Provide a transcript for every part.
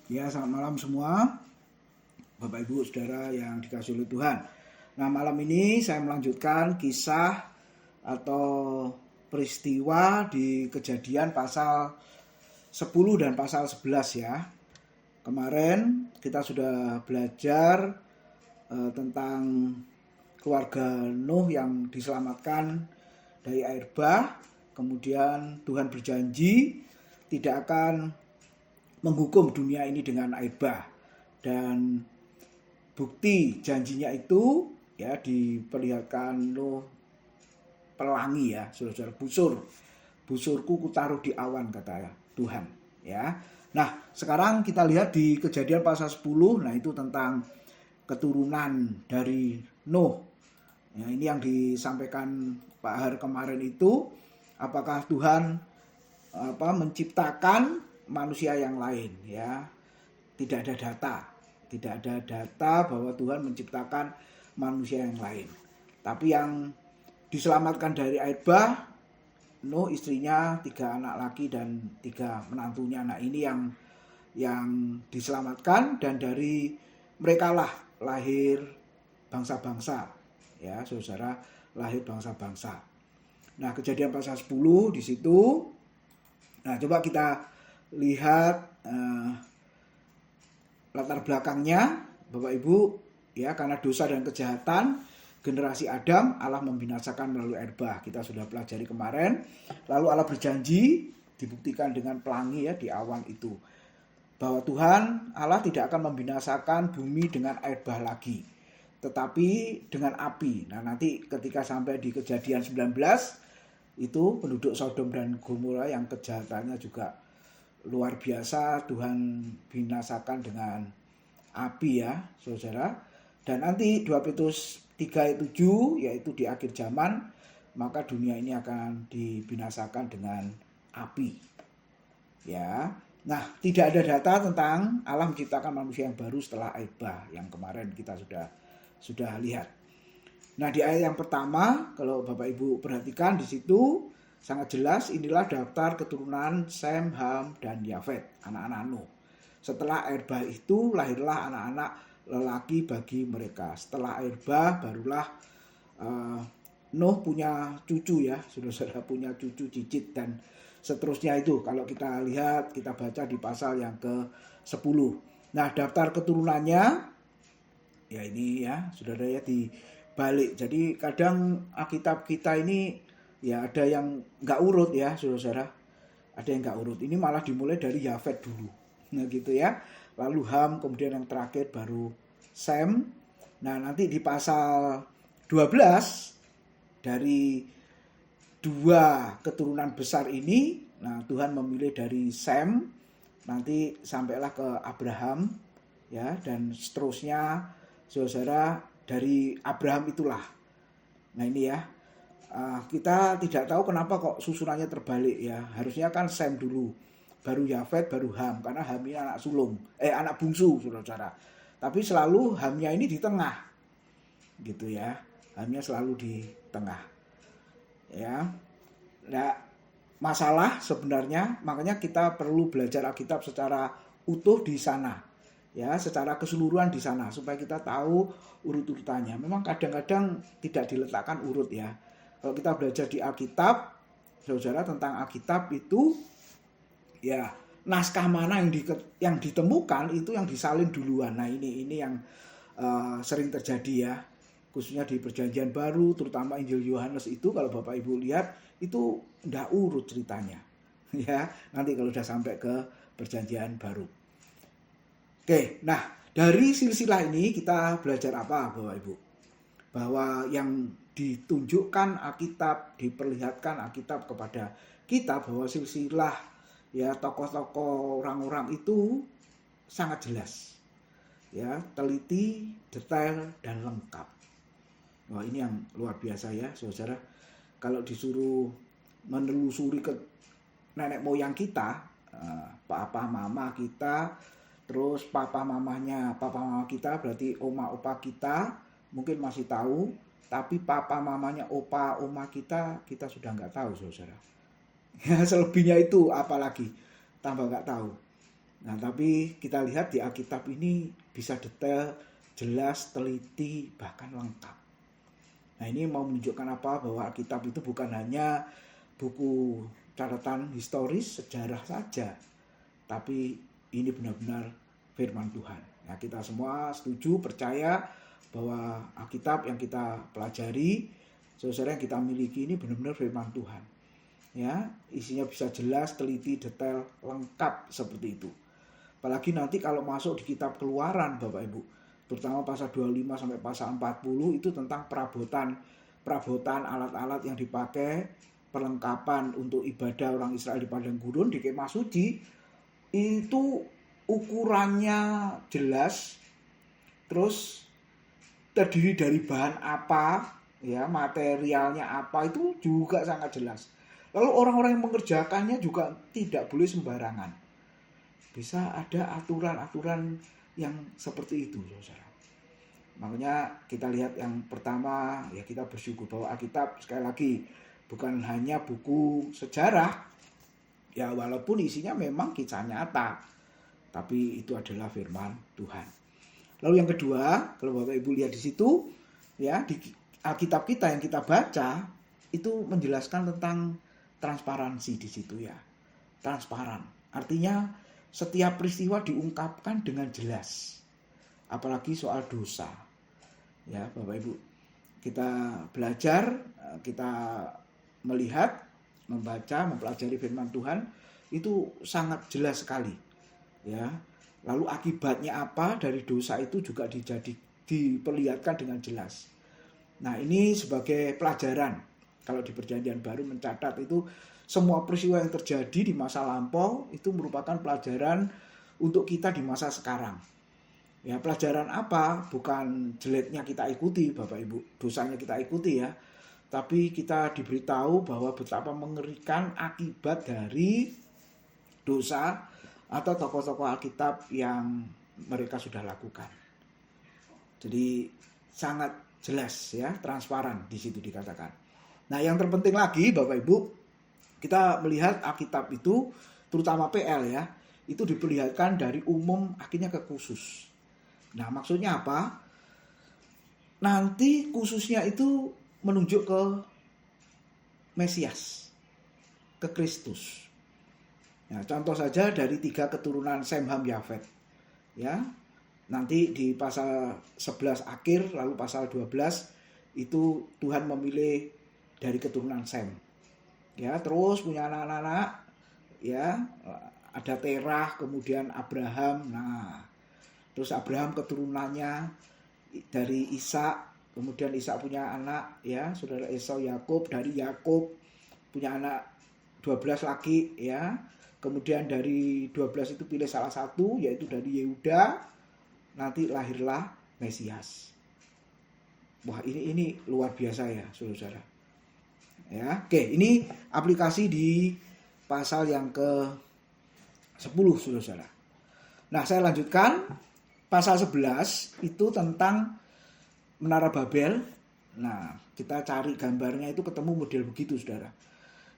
Ya, selamat malam semua, Bapak Ibu Saudara yang dikasihi oleh Tuhan. Nah, malam ini saya melanjutkan kisah atau peristiwa di Kejadian pasal 10 dan pasal 11 ya. Kemarin kita sudah belajar tentang keluarga Nuh yang diselamatkan dari air bah. Kemudian Tuhan berjanji tidak akan menghukum dunia ini dengan air bah, dan bukti janjinya itu ya diperlihatkan Nuh pelangi ya, saudara-saudara, busurku kutaruh di awan, kata Tuhan ya. Nah, sekarang kita lihat di Kejadian pasal 10. Nah, itu tentang keturunan dari Nuh ya. Ini yang disampaikan Pak Har kemarin itu, apakah Tuhan menciptakan manusia yang lain ya. Tidak ada data bahwa Tuhan menciptakan manusia yang lain. Tapi yang diselamatkan dari air bah, Nuh, istrinya, 3 anak laki dan 3 menantunya. Nah, ini yang diselamatkan, dan dari mereka lah lahir bangsa-bangsa ya, saudara, lahir bangsa-bangsa. Nah, Kejadian pasal 10 di situ. Nah, coba kita lihat latar belakangnya, Bapak Ibu ya. Karena dosa dan kejahatan generasi Adam, Allah membinasakan melalui air bah. Kita sudah pelajari kemarin. Lalu Allah berjanji, dibuktikan dengan pelangi ya di awan itu, bahwa Tuhan Allah tidak akan membinasakan bumi dengan air bah lagi, tetapi dengan api. Nah, nanti ketika sampai di Kejadian 19 itu, penduduk Sodom dan Gomora yang kejahatannya juga luar biasa, Tuhan binasakan dengan api ya, saudara. Dan nanti 2 Petrus 3 ayat 7, yaitu di akhir zaman, maka dunia ini akan dibinasakan dengan api ya. Nah, tidak ada data tentang Allah menciptakan manusia yang baru setelah air bah yang kemarin kita sudah lihat. Nah, di ayat yang pertama, kalau Bapak Ibu perhatikan di situ sangat jelas, inilah daftar keturunan Sem, Ham, dan Yafet, anak-anak Nuh. Setelah air bah itu lahirlah anak-anak lelaki bagi mereka. Setelah air bah barulah Nuh punya cucu ya, saudara, punya cucu, cicit, dan seterusnya itu. Kalau kita lihat, kita baca di pasal yang ke-10. Nah, daftar keturunannya ya ini ya, saudara ya, di balik. Jadi kadang Alkitab kita ini ya ada yang nggak urut ya, saudara. Ada yang nggak urut. Ini malah dimulai dari Yafet dulu. Nah, gitu ya. Lalu Ham, kemudian yang terakhir baru Sem. Nah, nanti di pasal 12, dari 2 keturunan besar ini, nah Tuhan memilih dari Sem, nanti sampailah ke Abraham ya, dan seterusnya, saudara, dari Abraham itulah. Nah, ini ya, kita tidak tahu kenapa kok susunannya terbalik ya. Harusnya kan Sem dulu, baru Yafet, baru Ham, karena Ham ini anak sulung, anak bungsu, saudara. Tapi selalu Hamnya ini di tengah, gitu ya. Hamnya selalu di tengah, ya. Nah, masalah sebenarnya, makanya kita perlu belajar Alkitab secara utuh di sana. Ya, secara keseluruhan di sana, supaya kita tahu urut-urutannya. Memang kadang-kadang tidak diletakkan urut ya. Kalau kita belajar di Alkitab, saudara, tentang Alkitab itu ya, naskah mana yang ditemukan itu yang disalin duluan. Nah, ini yang sering terjadi ya, khususnya di Perjanjian Baru, terutama Injil Yohanes itu, kalau Bapak Ibu lihat itu enggak urut ceritanya. Ya, nanti kalau sudah sampai ke Perjanjian Baru. Oke, nah dari silsilah ini kita belajar apa, Bapak Ibu? Bahwa yang ditunjukkan Alkitab, diperlihatkan Alkitab kepada kita, bahwa silsilah ya, tokoh-tokoh orang-orang itu sangat jelas ya, teliti, detail, dan lengkap. Wah, ini yang luar biasa ya, saudara. Kalau disuruh menelusuri ke nenek moyang kita, papa mama kita, terus papa mama kita, berarti oma opa kita mungkin masih tahu, tapi papa mamanya opa oma kita sudah nggak tahu, saudara. Ya, selebihnya itu apalagi tambah nggak tahu. Nah, tapi kita lihat di Alkitab ini bisa detail, jelas, teliti, bahkan lengkap. Nah, ini mau menunjukkan apa? Bahwa Alkitab itu bukan hanya buku catatan historis, sejarah saja, tapi ini benar-benar firman Tuhan. Nah, kita semua setuju, percaya bahwa Alkitab yang kita pelajari, saudara yang kita miliki ini benar-benar firman Tuhan. Ya, isinya bisa jelas, teliti, detail, lengkap seperti itu. Apalagi nanti kalau masuk di kitab Keluaran Bapak Ibu, terutama pasal 25 sampai pasal 40 itu tentang perabotan alat-alat yang dipakai, perlengkapan untuk ibadah orang Israel di padang gurun, di kemah suci, itu ukurannya jelas, terus terdiri dari bahan apa, ya, materialnya apa, itu juga sangat jelas. Lalu orang-orang yang mengerjakannya juga tidak boleh sembarangan. Bisa ada aturan-aturan yang seperti itu, saudara. Makanya kita lihat yang pertama, ya kita bersyukur bahwa Alkitab sekali lagi bukan hanya buku sejarah, ya walaupun isinya memang kisah nyata, tapi itu adalah firman Tuhan. Lalu yang kedua, kalau Bapak Ibu lihat di situ, ya di Alkitab kita yang kita baca itu menjelaskan tentang transparansi di situ, ya. Transparan. Artinya setiap peristiwa diungkapkan dengan jelas. Apalagi soal dosa. Ya, Bapak Ibu, kita belajar, kita melihat, membaca, mempelajari firman Tuhan itu sangat jelas sekali. Ya. Lalu akibatnya apa dari dosa itu juga diperlihatkan dengan jelas. Nah, ini sebagai pelajaran. Kalau di Perjanjian Baru mencatat itu semua peristiwa yang terjadi di masa lampau itu merupakan pelajaran untuk kita di masa sekarang. Ya, pelajaran apa? Bukan jeleknya kita ikuti, Bapak Ibu, dosanya kita ikuti ya. Tapi kita diberitahu bahwa betapa mengerikan akibat dari dosa atau tokoh-tokoh Alkitab yang mereka sudah lakukan. Jadi sangat jelas ya, transparan di situ dikatakan. Nah, yang terpenting lagi Bapak Ibu, kita melihat Alkitab itu, terutama PL ya, itu diperlihatkan dari umum akhirnya ke khusus. Nah, maksudnya apa? Nanti khususnya itu menunjuk ke Mesias, ke Kristus. Nah, contoh saja dari 3 keturunan Sem, Ham, Yafet. Ya, nanti di pasal 11 akhir, lalu pasal 12, itu Tuhan memilih dari keturunan Sem. Ya, terus punya anak-anak, ya, ada Terah, kemudian Abraham. Nah, terus Abraham keturunannya dari Ishak, kemudian Ishak punya anak, ya, saudara Esau Yakub, dari Yakub punya anak 12 laki, ya. Kemudian dari 12 itu pilih salah satu, yaitu dari Yehuda. Nanti lahirlah Mesias. Wah, ini luar biasa ya, saudara. Ya, oke, ini aplikasi di pasal yang ke-10, saudara. Nah, saya lanjutkan. Pasal 11 itu tentang Menara Babel. Nah, kita cari gambarnya itu ketemu model begitu, saudara.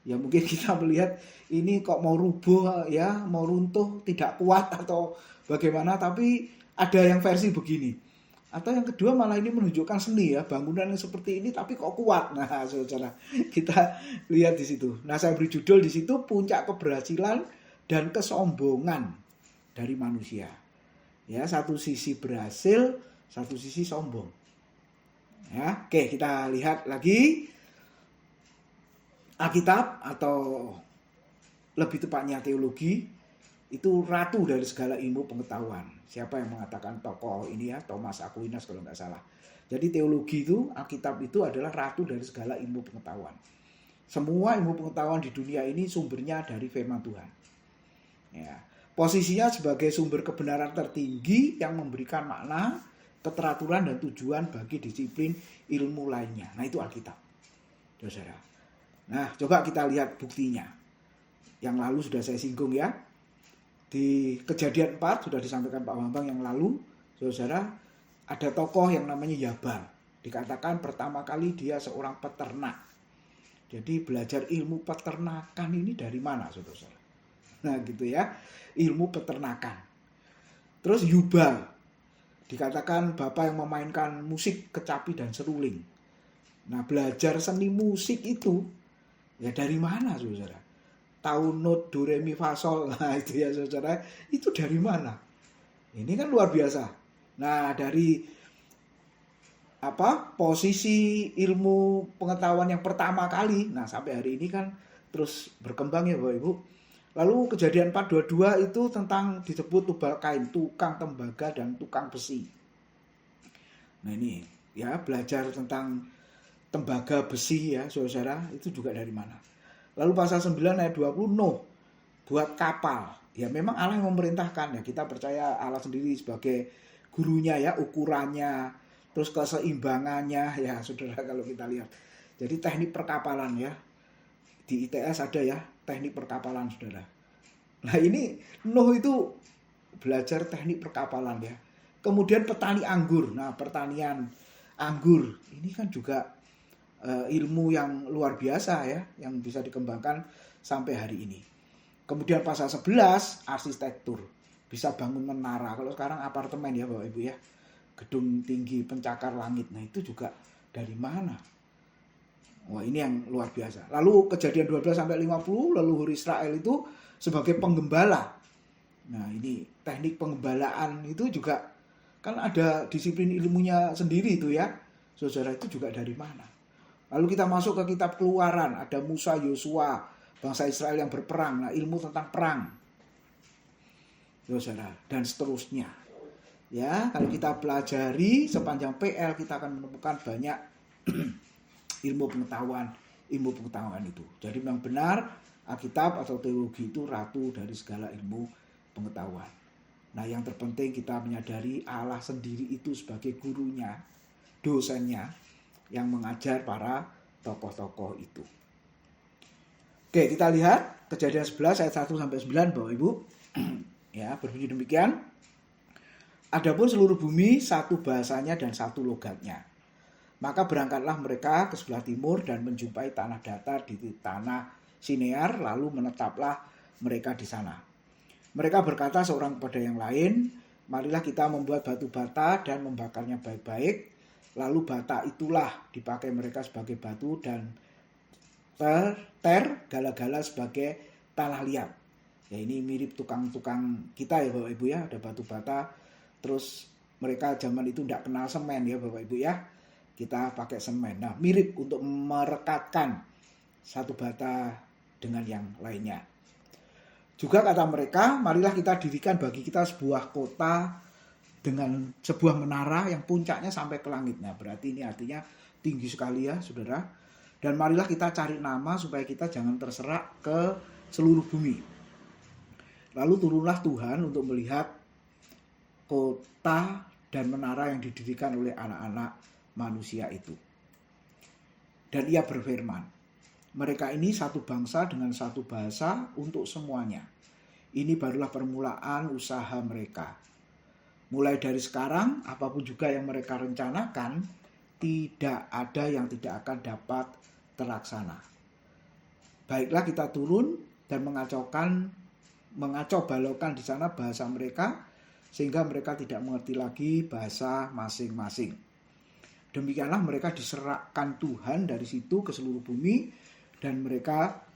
Ya mungkin kita melihat ini kok mau rubuh ya, mau runtuh, tidak kuat atau bagaimana, tapi ada yang versi begini. Atau yang kedua malah ini menunjukkan seni ya, bangunan yang seperti ini tapi kok kuat. Nah, saudara, kita lihat di situ. Nah, saya beri judul di situ puncak keberhasilan dan kesombongan dari manusia. Ya, satu sisi berhasil, satu sisi sombong. Ya, oke, kita lihat lagi Alkitab atau lebih tepatnya teologi itu ratu dari segala ilmu pengetahuan. Siapa yang mengatakan tokoh ini ya, Thomas Aquinas kalau nggak salah. Jadi teologi itu, Alkitab itu adalah ratu dari segala ilmu pengetahuan. Semua ilmu pengetahuan di dunia ini sumbernya dari firman Tuhan. Ya, posisinya sebagai sumber kebenaran tertinggi yang memberikan makna, keteraturan dan tujuan bagi disiplin ilmu lainnya. Nah, itu Alkitab. Saudara. Nah, coba kita lihat buktinya. Yang lalu sudah saya singgung ya. Di Kejadian 4 sudah disampaikan Pak Bambang yang lalu, saudara, ada tokoh yang namanya Yabal. Dikatakan pertama kali dia seorang peternak. Jadi belajar ilmu peternakan ini dari mana, saudara? Nah gitu ya, ilmu peternakan. Terus Yuba, dikatakan bapak yang memainkan musik kecapi dan seruling. Nah belajar seni musik itu ya dari mana saudara? Tahu not do re mi fa sol, nah itu ya saudara, itu dari mana? Ini kan luar biasa. Nah dari posisi ilmu pengetahuan yang pertama kali, nah sampai hari ini kan terus berkembang ya Bapak Ibu. Lalu kejadian 4:22 itu tentang disebut tubal kain, tukang tembaga dan tukang besi. Nah ini ya belajar tentang tembaga besi ya saudara, itu juga dari mana. Lalu pasal 9 ayat 20, Nuh buat kapal. Ya memang Allah yang memerintahkan ya, kita percaya Allah sendiri sebagai gurunya ya, ukurannya, terus keseimbangannya ya saudara kalau kita lihat. Jadi teknik perkapalan ya, di ITS ada ya teknik perkapalan saudara. Nah ini Nuh itu belajar teknik perkapalan ya. Kemudian petani anggur. Nah pertanian anggur ini kan juga ilmu yang luar biasa ya, yang bisa dikembangkan sampai hari ini. Kemudian pasal 11 arsitektur, bisa bangun menara. Kalau sekarang apartemen ya Bapak Ibu ya, gedung tinggi pencakar langit. Nah itu juga dari mana? Wah ini yang luar biasa. Lalu kejadian 12 sampai 50, leluhur Israel itu sebagai penggembala. Nah ini teknik penggembalaan itu juga kan ada disiplin ilmunya sendiri itu ya. Saudara itu juga dari mana? Lalu kita masuk ke kitab Keluaran, ada Musa, Yosua, bangsa Israel yang berperang. Nah ilmu tentang perang, saudara, dan seterusnya. Ya, kalau kita pelajari sepanjang PL kita akan menemukan banyak ilmu pengetahuan itu. Jadi memang benar Alkitab atau teologi itu ratu dari segala ilmu pengetahuan. Nah yang terpenting kita menyadari Allah sendiri itu sebagai gurunya, dosennya, yang mengajar para tokoh-tokoh itu. Oke, kita lihat kejadian 11 ayat 1 sampai 9 Bapak Ibu. Ya, berbunyi demikian. Adapun seluruh bumi satu bahasanya dan satu logatnya. Maka berangkatlah mereka ke sebelah timur dan menjumpai tanah datar di tanah Sinear, lalu menetaplah mereka di sana. Mereka berkata seorang kepada yang lain, marilah kita membuat batu bata dan membakarnya baik-baik. Lalu bata itulah dipakai mereka sebagai batu dan gala-gala sebagai tanah liat. Ya ini mirip tukang-tukang kita ya Bapak Ibu ya, ada batu bata. Terus mereka zaman itu tidak kenal semen ya Bapak Ibu ya. Kita pakai semen. Nah mirip untuk merekatkan satu bata dengan yang lainnya. Juga kata mereka, marilah kita dirikan bagi kita sebuah kota dengan sebuah menara yang puncaknya sampai ke langit. Nah berarti ini artinya tinggi sekali ya saudara. Dan marilah kita cari nama supaya kita jangan terserak ke seluruh bumi. Lalu turunlah Tuhan untuk melihat kota dan menara yang didirikan oleh anak-anak manusia itu. Dan ia berfirman, mereka ini satu bangsa dengan satu bahasa untuk semuanya. Ini barulah permulaan usaha mereka. Mulai dari sekarang, apapun juga yang mereka rencanakan, tidak ada yang tidak akan dapat terlaksana. Baiklah kita turun dan mengacau balaukan di sana bahasa mereka, sehingga mereka tidak mengerti lagi bahasa masing-masing. Demikianlah mereka diserahkan Tuhan dari situ ke seluruh bumi, dan mereka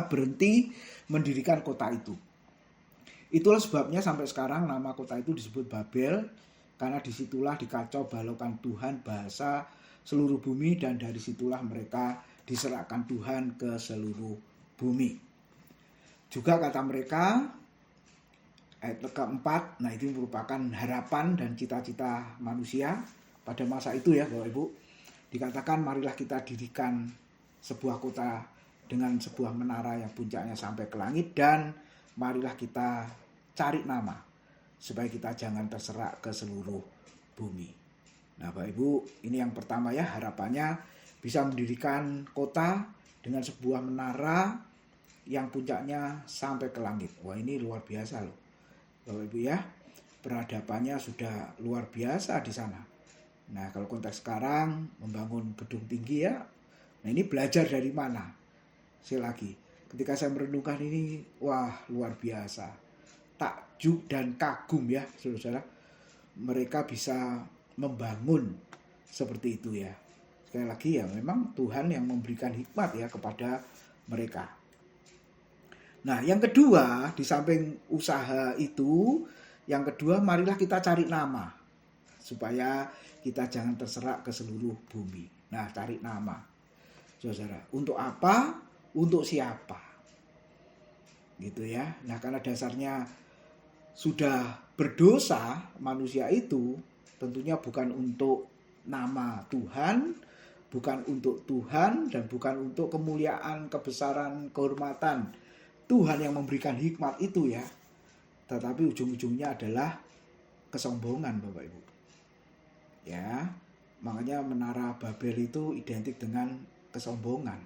berhenti mendirikan kota itu. Itulah sebabnya sampai sekarang nama kota itu disebut Babel, karena disitulah dikacau balaukan Tuhan bahasa seluruh bumi, dan dari situlah mereka diserahkan Tuhan ke seluruh bumi. Juga kata mereka, ayat keempat, nah itu merupakan harapan dan cita-cita manusia pada masa itu ya Bapak Ibu. Dikatakan marilah kita dirikan sebuah kota dengan sebuah menara yang puncaknya sampai ke langit, dan marilah kita cari nama supaya kita jangan terserak ke seluruh bumi. Nah Bapak Ibu, ini yang pertama ya, harapannya bisa mendirikan kota dengan sebuah menara yang puncaknya sampai ke langit. Wah ini luar biasa loh Bapak Ibu ya, peradabannya sudah luar biasa di sana. Nah kalau konteks sekarang membangun gedung tinggi ya, nah ini belajar dari mana? Sekali lagi, Ketika saya merenungkan ini, wah luar biasa. Takjub dan kagum ya, saudara-saudara. Mereka bisa membangun seperti itu ya. Sekali lagi ya, memang Tuhan yang memberikan hikmat ya kepada mereka. Nah, yang kedua, di samping usaha itu, yang kedua marilah kita cari nama. Supaya kita jangan terserak ke seluruh bumi. Nah, cari nama. Saudara, untuk apa? Untuk siapa? Gitu ya. Nah, karena dasarnya sudah berdosa, manusia itu tentunya bukan untuk nama Tuhan, bukan untuk Tuhan, dan bukan untuk kemuliaan, kebesaran, kehormatan Tuhan yang memberikan hikmat itu ya. Tetapi ujung-ujungnya adalah kesombongan, Bapak Ibu. Ya, makanya menara Babel itu identik dengan kesombongan.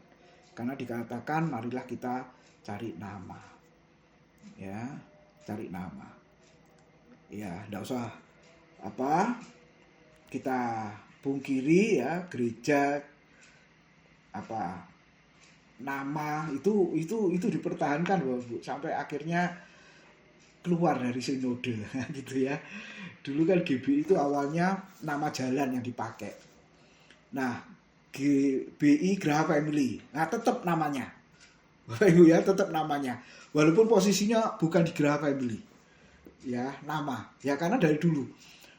Karena dikatakan marilah kita cari nama. Ya, cari nama. Ya, enggak usah kita pungkiri ya, gereja nama itu dipertahankan Bu, sampai akhirnya keluar dari sinode gitu ya. Dulu kan GBI itu awalnya nama jalan yang dipakai. Nah, GBI Graha Family. Nah, tetap namanya. Bapak Ibu ya, tetap namanya. Walaupun posisinya bukan di Graha Family. Ya, nama. Ya karena dari dulu.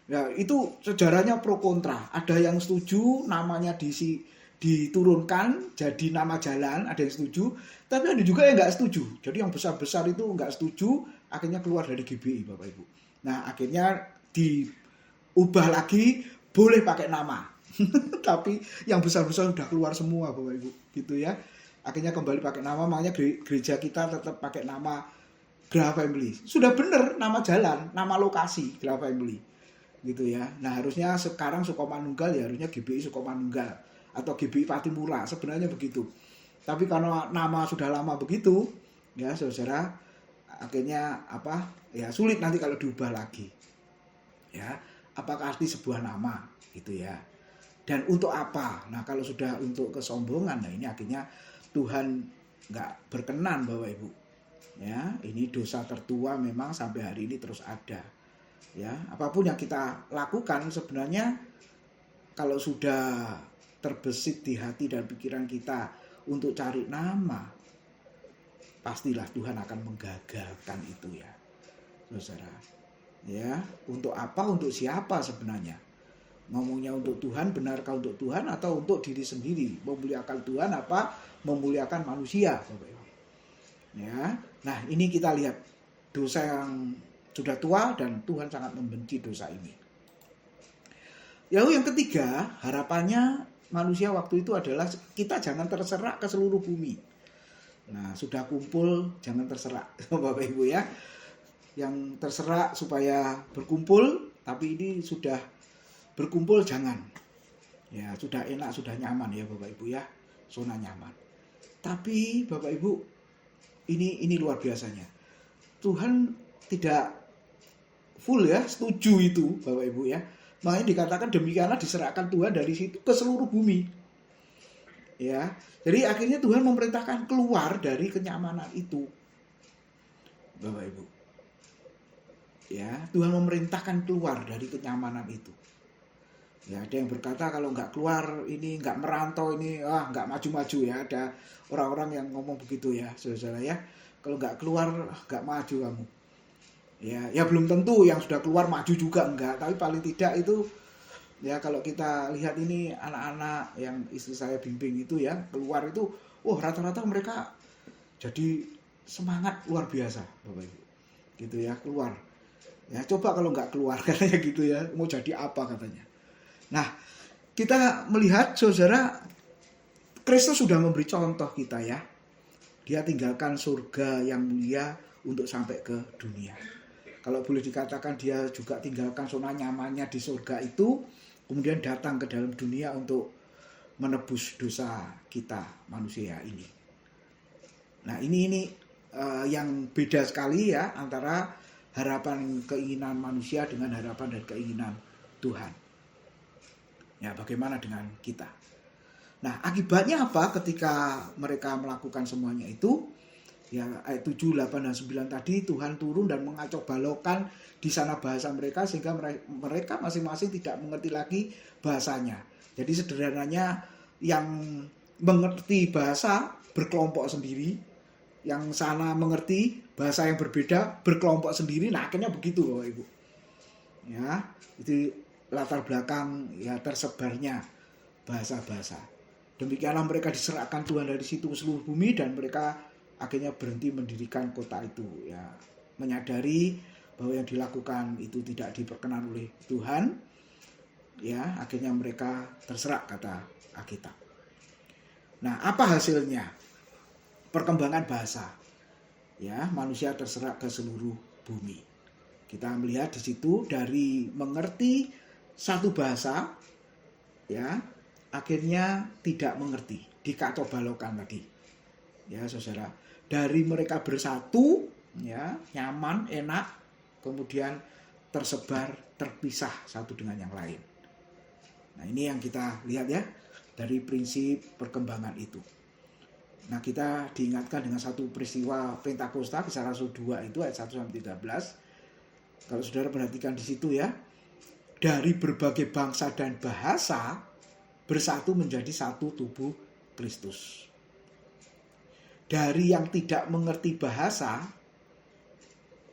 Ya, itu sejarahnya pro kontra. Ada yang setuju namanya diturunkan jadi nama jalan, ada yang setuju, tapi ada juga yang nggak setuju. Jadi yang besar-besar itu nggak setuju, akhirnya keluar dari GBI, Bapak Ibu. Nah, akhirnya diubah lagi, boleh pakai nama. Tapi yang besar-besar sudah keluar semua, Bapak Ibu. Gitu ya. Akhirnya kembali pakai nama, makanya gereja kita tetap pakai nama Graha Family. Sudah benar nama jalan, nama lokasi Graha Family. Gitu ya. Nah, harusnya sekarang Sukomanunggal ya harusnya GBI Sukomanunggal atau GBI Patimura, sebenarnya begitu. Tapi karena nama sudah lama begitu, ya saudara, akhirnya ya sulit nanti kalau diubah lagi. Ya, apakah arti sebuah nama gitu ya. Dan untuk apa? Nah, kalau sudah untuk kesombongan, nah ini akhirnya Tuhan nggak berkenan, Bapak Ibu. Ya, ini dosa tertua memang sampai hari ini terus ada. Ya, apapun yang kita lakukan sebenarnya kalau sudah terbesit di hati dan pikiran kita untuk cari nama, pastilah Tuhan akan menggagalkan itu ya, saudara. Ya, untuk apa? Untuk siapa sebenarnya? Ngomongnya untuk Tuhan, benarkah untuk Tuhan atau untuk diri sendiri? Memuliakan Tuhan apa? Memuliakan manusia, Bapak Ibu. Ya, nah ini kita lihat dosa yang sudah tua dan Tuhan sangat membenci dosa ini. Yang ketiga, harapannya manusia waktu itu adalah kita jangan terserak ke seluruh bumi. Nah, sudah kumpul jangan terserak, Bapak Ibu ya. Yang terserak supaya berkumpul, tapi ini sudah berkumpul jangan. Ya, sudah enak, sudah nyaman ya Bapak Ibu ya. Zona nyaman. Tapi Bapak Ibu, ini luar biasanya. Tuhan tidak full ya, setuju itu Bapak Ibu ya. Makanya dikatakan demikianlah diserahkan Tuhan dari situ ke seluruh bumi. Ya. Jadi akhirnya Tuhan memerintahkan keluar dari kenyamanan itu. Bapak Ibu. Ya, Tuhan memerintahkan keluar dari kenyamanan itu. Ya, ada yang berkata kalau nggak keluar ini, nggak merantau ini, nggak maju-maju ya. Ada orang-orang yang ngomong begitu ya, saudara ya. Kalau nggak keluar, nggak maju kamu. Ya belum tentu yang sudah keluar maju juga enggak. Tapi paling tidak itu, ya kalau kita lihat ini anak-anak yang istri saya bimbing itu ya, keluar itu, rata-rata mereka jadi semangat luar biasa, Bapak Ibu. Gitu ya, keluar. Ya coba kalau nggak keluar, katanya gitu ya, mau jadi apa katanya. Nah, kita melihat saudara, Kristus sudah memberi contoh kita ya. Dia tinggalkan surga yang mulia untuk sampai ke dunia. Kalau boleh dikatakan dia juga tinggalkan zona nyamannya di surga itu, kemudian datang ke dalam dunia untuk menebus dosa kita manusia ini. Nah ini yang beda sekali ya antara harapan keinginan manusia dengan harapan dan keinginan Tuhan. Ya, bagaimana dengan kita? Nah, akibatnya apa ketika mereka melakukan semuanya itu? Ya, ayat 7, 8, dan 9 tadi Tuhan turun dan mengacau balokkan di sana bahasa mereka sehingga mereka masing-masing tidak mengerti lagi bahasanya. Jadi sederhananya yang mengerti bahasa berkelompok sendiri, yang sana mengerti bahasa yang berbeda berkelompok sendiri. Nah, akhirnya begitu Bapak Ibu. Ya, itu latar belakang ya tersebarnya bahasa-bahasa. Demikianlah mereka diserahkan Tuhan dari situ ke seluruh bumi dan mereka akhirnya berhenti mendirikan kota itu, ya, menyadari bahwa yang dilakukan itu tidak diperkenan oleh Tuhan, ya, akhirnya mereka terserak, kata Alkitab. Nah, apa hasilnya? Perkembangan bahasa, ya, manusia terserak ke seluruh bumi. Kita melihat di situ dari mengerti satu bahasa, ya, akhirnya tidak mengerti, dikacau balokkan tadi, ya saudara. Dari mereka bersatu, ya, nyaman, enak, kemudian tersebar, terpisah satu dengan yang lain. Nah, ini yang kita lihat ya dari prinsip perkembangan itu. Nah, kita diingatkan dengan satu peristiwa Pentakosta, Kisah Rasul 2 itu ayat 1 sampai 13. Kalau saudara perhatikan di situ ya, dari berbagai bangsa dan bahasa bersatu menjadi satu tubuh Kristus. Dari yang tidak mengerti bahasa,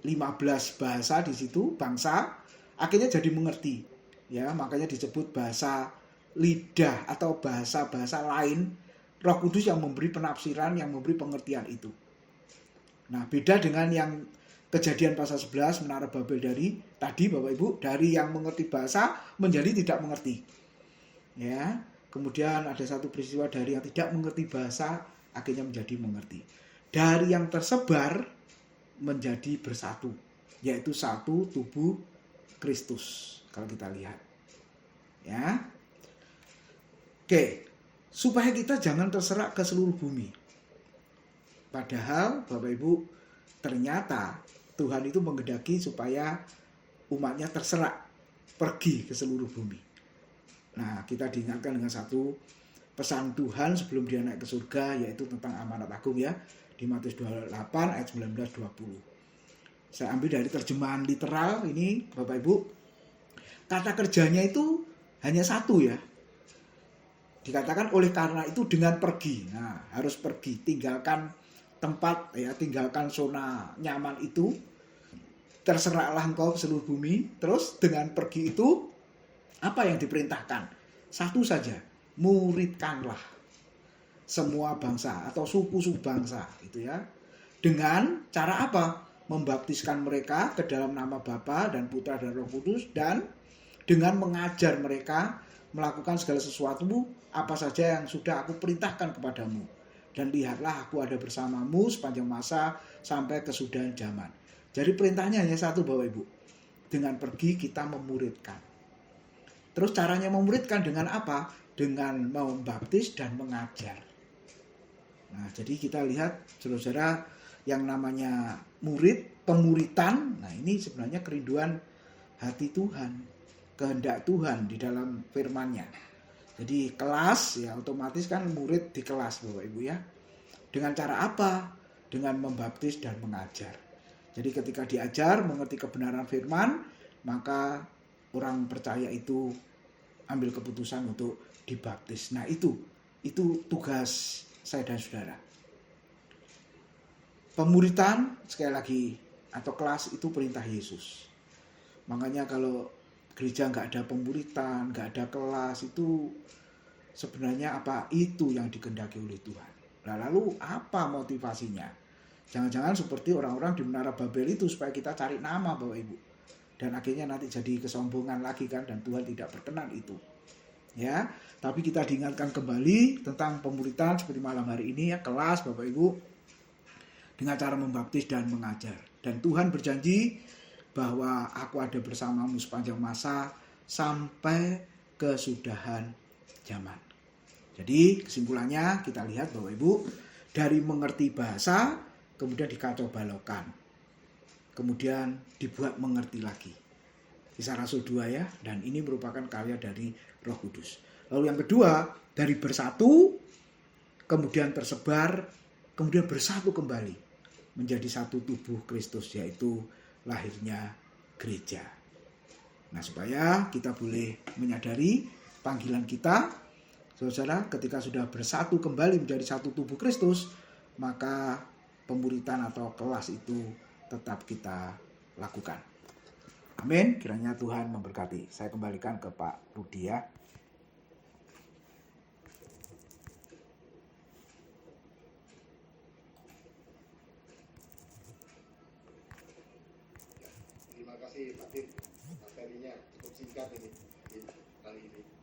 15 bahasa di situ, bangsa, akhirnya jadi mengerti. Ya, makanya disebut bahasa lidah atau bahasa-bahasa lain. Roh Kudus yang memberi penafsiran, yang memberi pengertian itu. Nah, beda dengan yang Kejadian pasal 11 Menara Babel dari tadi Bapak Ibu, dari yang mengerti bahasa menjadi tidak mengerti. Ya, kemudian ada satu peristiwa dari yang tidak mengerti bahasa akhirnya menjadi mengerti. Dari yang tersebar menjadi bersatu, yaitu satu tubuh Kristus. Kalau kita lihat, ya, oke, supaya kita jangan terserak ke seluruh bumi. Padahal Bapak Ibu, ternyata Tuhan itu menghendaki supaya umatnya terserak pergi ke seluruh bumi. Nah, kita diingatkan dengan satu pesan Tuhan sebelum dia naik ke surga, yaitu tentang amanat agung ya, di Matius 28 ayat 19-20. Saya ambil dari terjemahan literal ini Bapak Ibu. Kata kerjanya itu hanya satu ya. Dikatakan oleh karena itu dengan pergi. Nah, harus pergi, tinggalkan tempat ya, tinggalkan zona nyaman itu. Terserahlah engkau ke seluruh bumi. Terus dengan pergi itu apa yang diperintahkan? Satu saja, muridkanlah semua bangsa atau suku-suku bangsa itu ya. Dengan cara apa? Membaptiskan mereka ke dalam nama Bapa dan Putra dan Roh Kudus, dan dengan mengajar mereka melakukan segala sesuatu apa saja yang sudah aku perintahkan kepadamu. Dan lihatlah aku ada bersamamu sepanjang masa sampai kesudahan zaman. Jadi perintahnya hanya satu Bapak Ibu. Dengan pergi kita memuridkan. Terus caranya memuridkan dengan apa? Dengan membaptis dan mengajar. Nah, jadi kita lihat saudara, yang namanya murid, pemuritan, nah ini sebenarnya kerinduan hati Tuhan, kehendak Tuhan di dalam firman-Nya. Jadi kelas ya otomatis kan murid di kelas Bapak Ibu ya. Dengan cara apa? Dengan membaptis dan mengajar. Jadi ketika diajar mengerti kebenaran firman, maka orang percaya itu ambil keputusan untuk dibaptis. Nah, itu tugas saya dan saudara. Pemuritan sekali lagi atau kelas itu perintah Yesus. Makanya kalau gereja nggak ada pemuritan, nggak ada kelas, itu sebenarnya apa? Itu yang dikehendaki oleh Tuhan. Nah, lalu apa motivasinya? Jangan-jangan seperti orang-orang di Menara Babel itu, supaya kita cari nama Bapak Ibu. Dan akhirnya nanti jadi kesombongan lagi kan, dan Tuhan tidak berkenan itu. Ya, tapi kita diingatkan kembali tentang pemuritan seperti malam hari ini ya, kelas Bapak Ibu, dengan cara membaptis dan mengajar. Dan Tuhan berjanji bahwa aku ada bersamamu sepanjang masa sampai kesudahan zaman. Jadi kesimpulannya kita lihat Bapak Ibu, dari mengerti bahasa kemudian dikacau balokkan, kemudian dibuat mengerti lagi. Kisah Rasul 2 ya, dan ini merupakan karya dari Roh Kudus. Lalu yang kedua, dari bersatu kemudian tersebar, kemudian bersatu kembali. menjadi satu tubuh Kristus, yaitu lahirnya gereja. Nah, supaya kita boleh menyadari panggilan kita, saudara, ketika sudah bersatu kembali menjadi satu tubuh Kristus, maka pemuritan atau kelas itu tetap kita lakukan. Amin. Kiranya Tuhan memberkati. Saya kembalikan ke Pak Rudi ya. Terima kasih Pak Tim. Materinya cukup singkat ini kali ini.